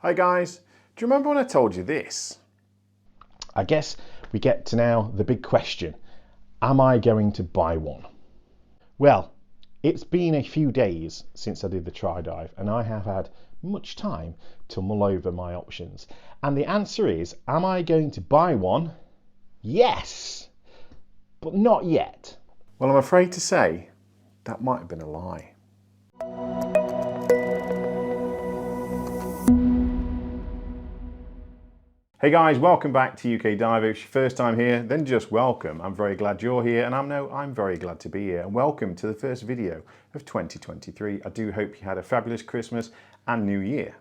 Hi guys, do you remember when I told you this? I guess we get to now the big question. Am I going to buy one? Well, it's been a few days since I did the try dive and I have had much time to mull over my options. And the answer is, am I going to buy one? Yes, but not yet. Well, I'm afraid to say that might have been a lie. Hey guys, welcome back to UKDiver. If it's your first time here, then just welcome. I'm very glad you're here, and I'm very glad to be here. And welcome to the first video of 2023. I do hope you had a fabulous Christmas and New Year.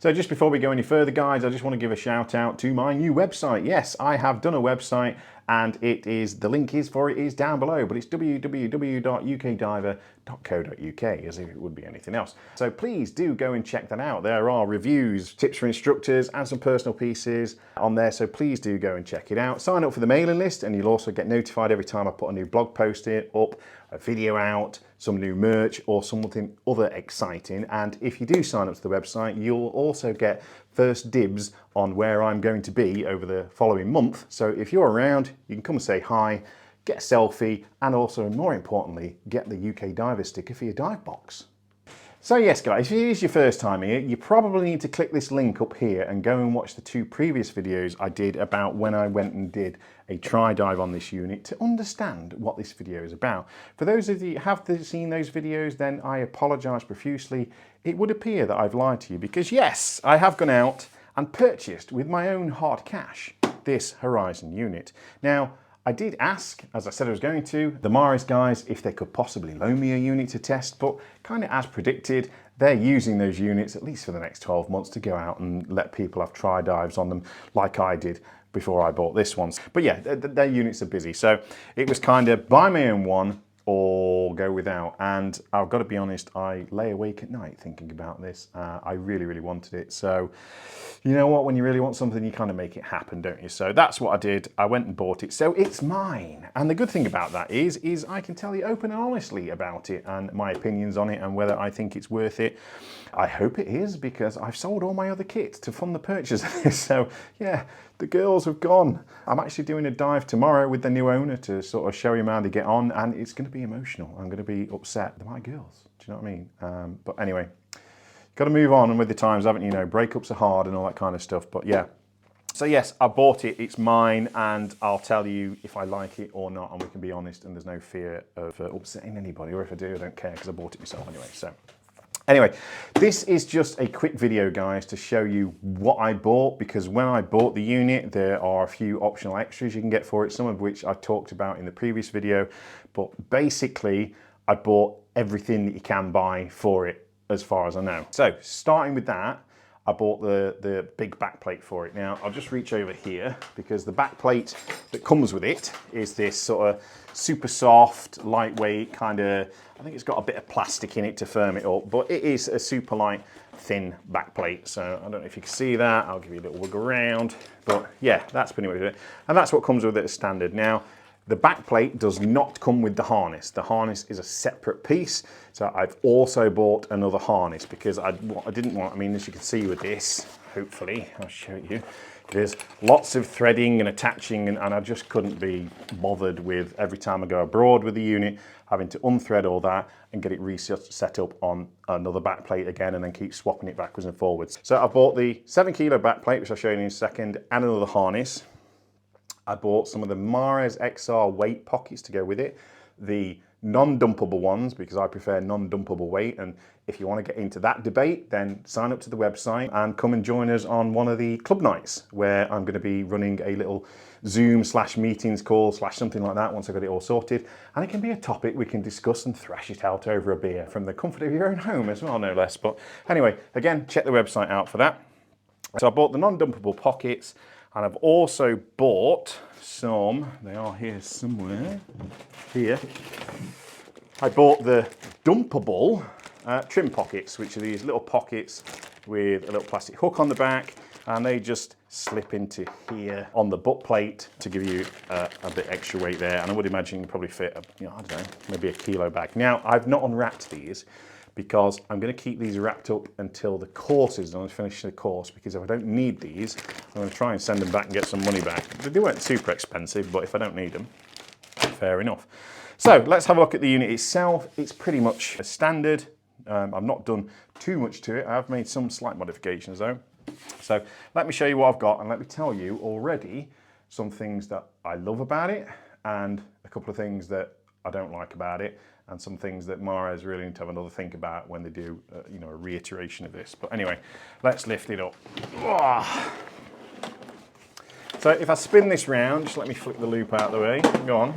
So just before we go any further, guys, I just want to give a shout out to my new website. Yes, I have done a website, and the link for it is down below, but it's www.ukdiver.co.uk, as if it would be anything else. So please do go and check that out. There are reviews, tips for instructors, and some personal pieces on there, so please do go and check it out. Sign up for the mailing list, and you'll also get notified every time I put a new blog post up, a video out, some new merch, or something other exciting. And if you do sign up to the website, you'll also get first dibs on where I'm going to be over the following month. So if you're around, you can come and say hi, get a selfie, and also, more importantly, get the UKDiver sticker for your dive box. So yes guys, if it is your first time here, you probably need to click this link up here and go and watch the two previous videos I did about when I went and did a try dive on this unit to understand what this video is about. For those of you who have seen those videos, then I apologise profusely. It would appear that I've lied to you because yes, I have gone out and purchased with my own hard cash this Horizon unit. Now, I did ask, as I said I was going to, the Maris guys if they could possibly loan me a unit to test, but kind of as predicted, they're using those units at least for the next 12 months to go out and let people have try dives on them like I did before I bought this one. But yeah, their units are busy. So it was kind of buy my own one or go without. And I've got to be honest, I lay awake at night thinking about this. I really, really wanted it. So you know what, when you really want something, you kind of make it happen, don't you? So that's what I did. I went and bought it. So it's mine. And the good thing about that is I can tell you open and honestly about it and my opinions on it and whether I think it's worth it. I hope it is, because I've sold all my other kit to fund the purchase of this. So yeah, the girls have gone. I'm actually doing a dive tomorrow with the new owner to sort of show him how to get on, and it's going to be emotional. I'm going to be upset. They're my girls. Do you know what I mean? But anyway, got to move on with the times, haven't you? Breakups are hard and all that kind of stuff. But yeah. So yes, I bought it, it's mine, and I'll tell you if I like it or not, and we can be honest, and there's no fear of upsetting anybody, or if I do, I don't care, because I bought it myself anyway. So anyway, this is just a quick video, guys, to show you what I bought, because when I bought the unit, there are a few optional extras you can get for it, some of which I talked about in the previous video, but basically I bought everything that you can buy for it as far as I know. So starting with that, I bought the big backplate for it. Now I'll just reach over here, because the backplate that comes with it is this sort of super soft, lightweight kind of, I think it's got a bit of plastic in it to firm it up, but it is a super light, thin backplate. So I don't know if you can see that. I'll give you a little wiggle around, but yeah, that's pretty much it. And that's what comes with it as standard. Now, the backplate does not come with the harness. The harness is a separate piece. So I've also bought another harness because I didn't want, I mean, as you can see with this, hopefully, I'll show you, there's lots of threading and attaching, and I just couldn't be bothered with, every time I go abroad with the unit, having to unthread all that and get it set up on another backplate again, and then keep swapping it backwards and forwards. So I bought the 7 kilo backplate, which I'll show you in a second, and another harness. I bought some of the Mares XR weight pockets to go with it, the non-dumpable ones, because I prefer non-dumpable weight. And if you want to get into that debate, then sign up to the website and come and join us on one of the club nights, where I'm going to be running a little Zoom/meetings call/something like that once I've got it all sorted. And it can be a topic we can discuss and thrash it out over a beer from the comfort of your own home as well, no less. But anyway, again, check the website out for that. So I bought the non-dumpable pockets, and I've also bought some, they are here somewhere, here. I bought the dumpable trim pockets, which are these little pockets with a little plastic hook on the back, and they just slip into here on the butt plate to give you a bit extra weight there. And I would imagine you probably fit, I don't know, maybe a kilo bag. Now, I've not unwrapped these, because I'm going to keep these wrapped up until the course is done, I finish the course, because if I don't need these, I'm going to try and send them back and get some money back. They weren't super expensive, but if I don't need them, fair enough. So let's have a look at the unit itself. It's pretty much a standard. I've not done too much to it. I have made some slight modifications though. So let me show you what I've got, and let me tell you already some things that I love about it and a couple of things that I don't like about it, and some things that Mares really need to have another think about when they do you know, a reiteration of this. But anyway, let's lift it up. So if I spin this round, just let me flick the loop out of the way. Go on.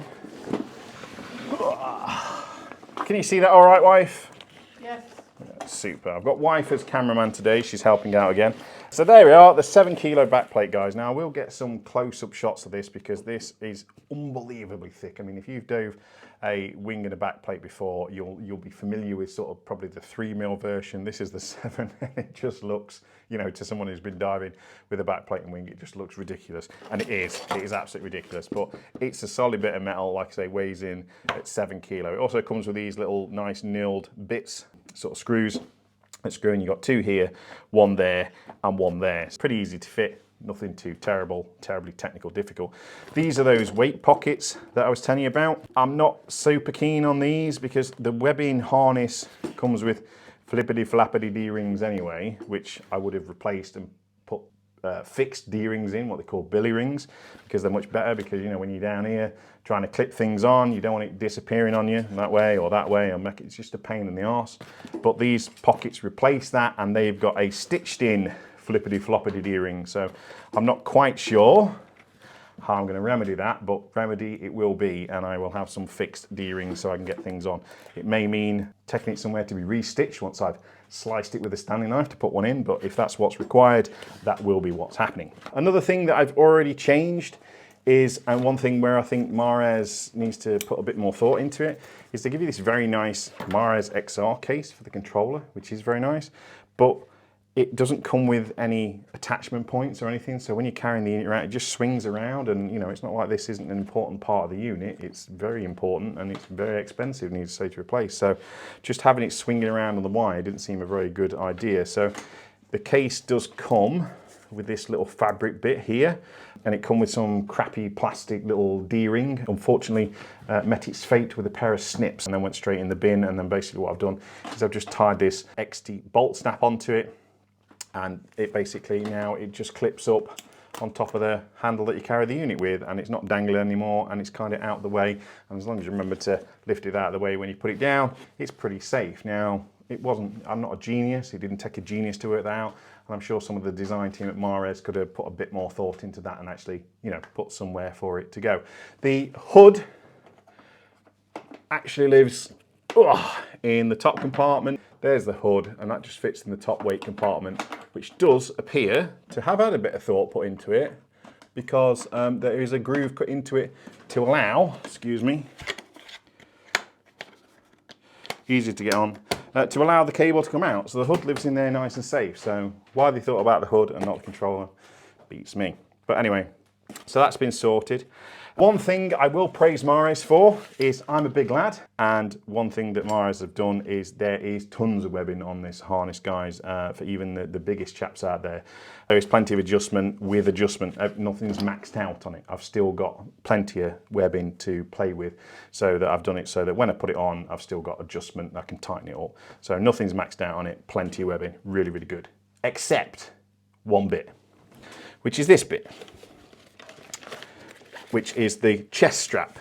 Can you see that all right, wife? Yes. Super. I've got wife as cameraman today. She's helping out again. So there we are, the 7 kilo backplate, guys. Now I will get some close-up shots of this because this is unbelievably thick. I mean, if you've dove a wing and a backplate before, you'll be familiar with sort of probably the 3mm version. This is the 7, and it just looks, you know, to someone who's been diving with a backplate and wing, it just looks ridiculous. And it is absolutely ridiculous. But it's a solid bit of metal, like I say, weighs in at 7 kilo. It also comes with these little nice knurled bits, sort of screws. That screw, and you've got 2 here, 1 there, and 1 there. It's pretty easy to fit, nothing too terribly technical, difficult. These are those weight pockets that I was telling you about. I'm not super keen on these because the webbing harness comes with flippity-flappity D-rings anyway, which I would have replaced and put fixed D-rings in, what they call billy rings, because they're much better, because, you know, when you're down here trying to clip things on, you don't want it disappearing on you that way or that way, and it's just a pain in the arse. But these pockets replace that, and they've got a stitched in flippity-floppity D-ring. So I'm not quite sure how I'm going to remedy that, but remedy it will be, and I will have some fixed D-rings so I can get things on. It may mean taking it somewhere to be restitched once I've sliced it with a Stanley knife to put one in, but if that's what's required, that will be what's happening. Another thing that I've already changed is, and one thing where I think Mares needs to put a bit more thought into it, is to give you this very nice Mares XR case for the controller, which is very nice, but it doesn't come with any attachment points or anything, so when you're carrying the unit around, it just swings around, and you know, it's not like this isn't an important part of the unit. It's very important, and it's very expensive, needs to say, to replace. So just having it swinging around on the wire didn't seem a very good idea. So the case does come with this little fabric bit here, and it comes with some crappy plastic little D-ring. Unfortunately, met its fate with a pair of snips and then went straight in the bin. And then basically what I've done is I've just tied this XT bolt snap onto it, and it basically now it just clips up on top of the handle that you carry the unit with, and it's not dangling anymore, and it's kind of out of the way. And as long as you remember to lift it out of the way when you put it down, it's pretty safe. Now, I'm not a genius, it didn't take a genius to work that out, and I'm sure some of the design team at Mares could have put a bit more thought into that and actually, you know, put somewhere for it to go. The hood actually lives in the top compartment. There's the hood, and that just fits in the top weight compartment, which does appear to have had a bit of thought put into it, because there is a groove cut into it to allow, excuse me, easy to get on, to allow the cable to come out. So the hood lives in there nice and safe. So why they thought about the hood and not the controller beats me. But anyway, so that's been sorted. One thing I will praise Mares for is I'm a big lad, and one thing that Mares have done is there is tons of webbing on this harness, guys, for even the biggest chaps out there. There is plenty of adjustment with adjustment. Nothing's maxed out on it. I've still got plenty of webbing to play with, so that I've done it so that when I put it on, I've still got adjustment. I can tighten it up. So nothing's maxed out on it. Plenty of webbing. Really, really good. Except one bit, which is this bit, which is the chest strap,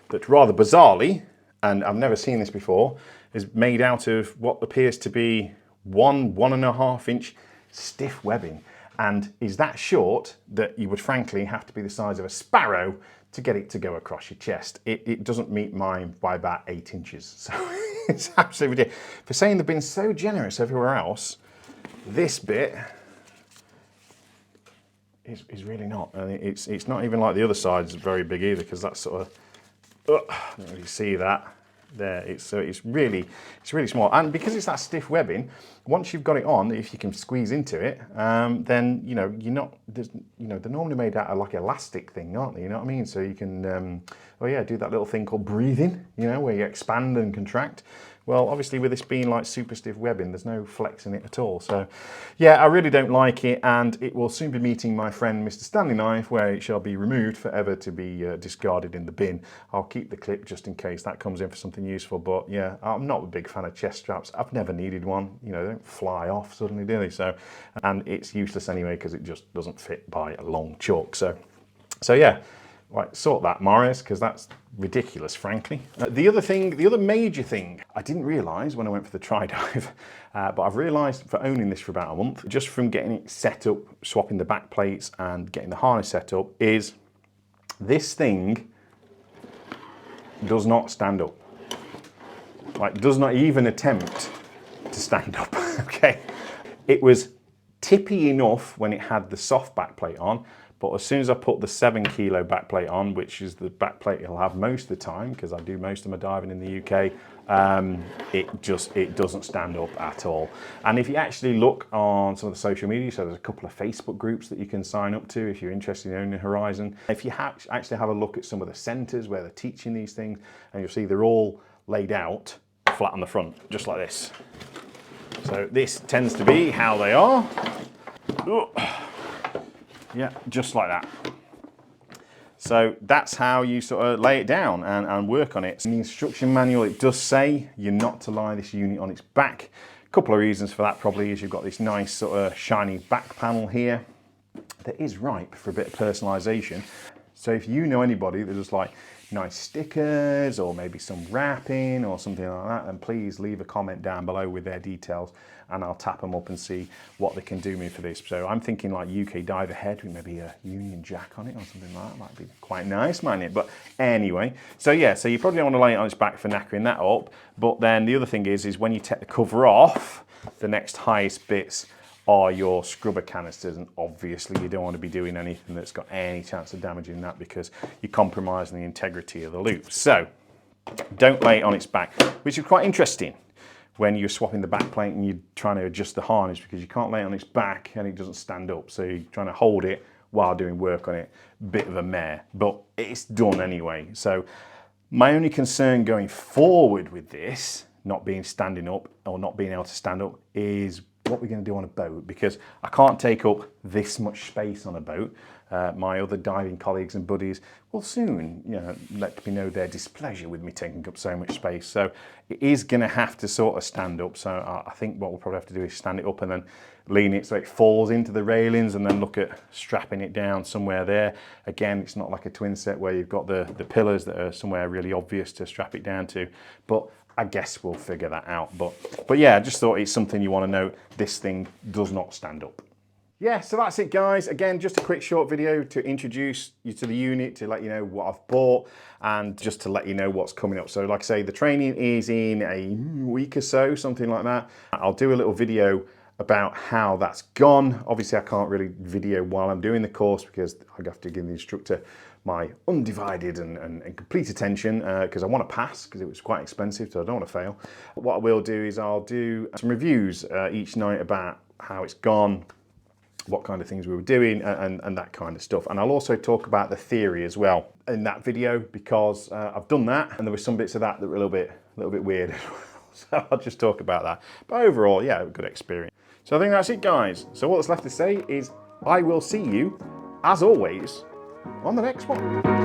that rather bizarrely, and I've never seen this before, is made out of what appears to be 1.5 inch stiff webbing, and is that short that you would frankly have to be the size of a sparrow to get it to go across your chest. It doesn't meet mine by about 8 inches, so it's absolutely ridiculous. For saying they've been so generous everywhere else, this bit is really not. And it's not even like the other side is very big either, because that's sort of, don't really see that there. It's really small, and because it's that stiff webbing, once you've got it on, if you can squeeze into it, then you know they're normally made out of like elastic thing, aren't they? You know what I mean? So you can do that little thing called breathing, you know, where you expand and contract. Well, obviously with this being like super stiff webbing, there's no flex in it at all. So yeah, I really don't like it, and it will soon be meeting my friend Mr. Stanley Knife, where it shall be removed forever to be discarded in the bin. I'll keep the clip just in case that comes in for something useful, but yeah, I'm not a big fan of chest straps. I've never needed one. You know, they don't fly off suddenly, do they? So, and it's useless anyway because it just doesn't fit by a long chalk. So yeah. Right, sort that, Morris, because that's ridiculous, frankly. The other major thing, I didn't realise when I went for the tri-dive, but I've realised for owning this for about a month, just from getting it set up, swapping the back plates and getting the harness set up, is this thing does not stand up. Like, does not even attempt to stand up, okay? It was tippy enough when it had the soft back plate on, but as soon as I put the 7 kilo backplate on, which is the backplate it'll have most of the time, because I do most of my diving in the UK, it doesn't stand up at all. And if you actually look on some of the social media, so there's a couple of Facebook groups that you can sign up to if you're interested in owning a Horizon. If you actually have a look at some of the centres where they're teaching these things, and you'll see they're all laid out flat on the front, just like this. So this tends to be how they are. Yeah, just like that. So that's how you sort of lay it down and work on it. In the instruction manual, it does say you're not to lie this unit on its back. A couple of reasons for that probably is you've got this nice sort of shiny back panel here that is ripe for a bit of personalisation. So if you know anybody that does like nice stickers or maybe some wrapping or something like that, then please leave a comment down below with their details and I'll tap them up and see what they can do me for this. So I'm thinking like UKDiver head with maybe a Union Jack on it or something like that. Might be quite nice, mightn't it? But anyway, so yeah, so you probably don't want to lay it on its back for knackering that up. But then the other thing is when you take the cover off, the next highest bits are your scrubber canisters, and obviously you don't want to be doing anything that's got any chance of damaging that because you're compromising the integrity of the loop. So don't lay it on its back, which is quite interesting when you're swapping the back plate and you're trying to adjust the harness, because you can't lay it on its back and it doesn't stand up. So you're trying to hold it while doing work on it. Bit of a mare, but it's done anyway. So my only concern going forward with this, not being standing up or not being able to stand up, is what we're going to do on a boat, because I can't take up this much space on a boat. My other diving colleagues and buddies will soon, let me know their displeasure with me taking up so much space. So it is going to have to sort of stand up. So I think what we'll probably have to do is stand it up and then lean it so it falls into the railings, and then look at strapping it down somewhere there. Again, it's not like a twin set where you've got the pillars that are somewhere really obvious to strap it down to, but I guess we'll figure that out. But yeah, I just thought it's something you want to know. This thing does not stand up. Yeah, so that's it, guys. Again, just a quick short video to introduce you to the unit, to let you know what I've bought, and just to let you know what's coming up. So like I say, the training is in a week or so, something like that. I'll do a little video about how that's gone. Obviously, I can't really video while I'm doing the course because I have to give the instructor my undivided and complete attention because I want to pass, because it was quite expensive, so I don't want to fail. What I will do is I'll do some reviews each night about how it's gone, what kind of things we were doing, and that kind of stuff. And I'll also talk about the theory as well in that video, because I've done that and there were some bits of that that were a little bit weird. So I'll just talk about that. But overall, yeah, a good experience. So I think that's it, guys. So all that's left to say is I will see you, as always, on the next one.